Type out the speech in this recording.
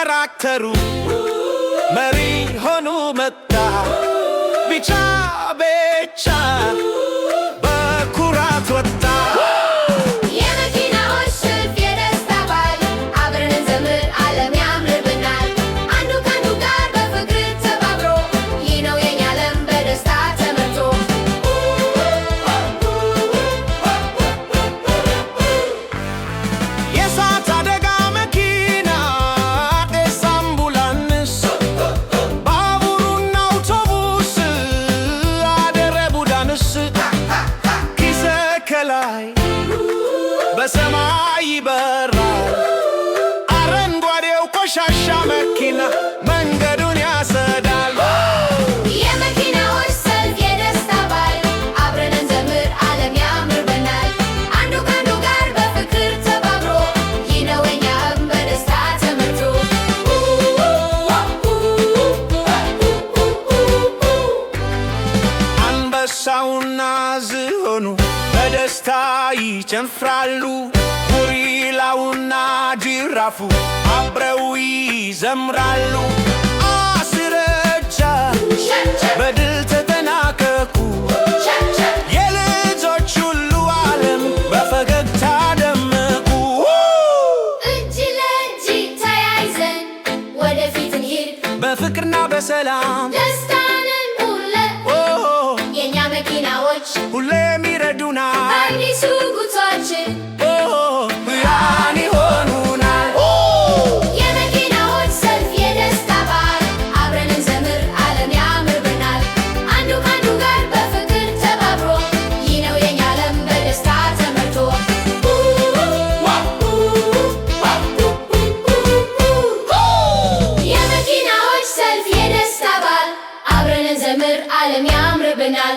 ተራክተሩ መሪ ሆኑ መጣ ቢጫ ቤቻ በኩራት ወጣ። የመኪናዎች ሰልፍ የደስታ በዓል አብረን እንዘምር ዓለም ያምርብናል። አንዱ ከአንዱ ጋር በፍቅር ተባብሮ ይህ ነው የኛ ዓለም በደስታ ተመርቶ። የእሳት አደጋ መኪና ጤስ አምቡላንስ ባቡሩና አውቶቡስ አደረ ቡዳንስ ኪሰ ከላይ በሰማይ ይበራል። አረንጓዴው ቆሻሻ መኪና መንገዱን ያሰዳል። የመኪናዎች ሰልፍ የደስታ በዓል አብረን እንዘምር ዓለም ያምርብናል። አንዱ ከአንዱ ጋር በፍቅር ተባብሮ ይህ ነው የኛ ዓለም በደስታ ተመርቶ። አንበሳውና ዝሆኑ በደስታ ይጨፍራሉ። ጎሪላውና ጅራፉ አብረው ይዘምራሉ። አስረጃ በድል ተጠናቀቁ። የልጆች ሁሉ ዓለም በፈገግታ ደመቁ። እጅ ለእጅ ተያይዘን ወደፊት እንሂድ በፍቅርና በሰላም ደስታንን ሁለ የእኛ መኪናዎች ሁሌም ይረዱናል። አዲሱ ጉዟችን ብርሃን ይሆኑናል። የመኪናዎች ሰልፍ የደስታ በዓል አብረን እንዘምር ዓለም ያምርብናል። አንዱ ከአንዱ ጋር በፍቅር ተባብሮ ይህ ነው የኛ ዓለም በደስታ ተመርቶ። የመኪናዎች ሰልፍ የደስታ በዓል አብረን እንዘምር ዓለም ያምርብናል።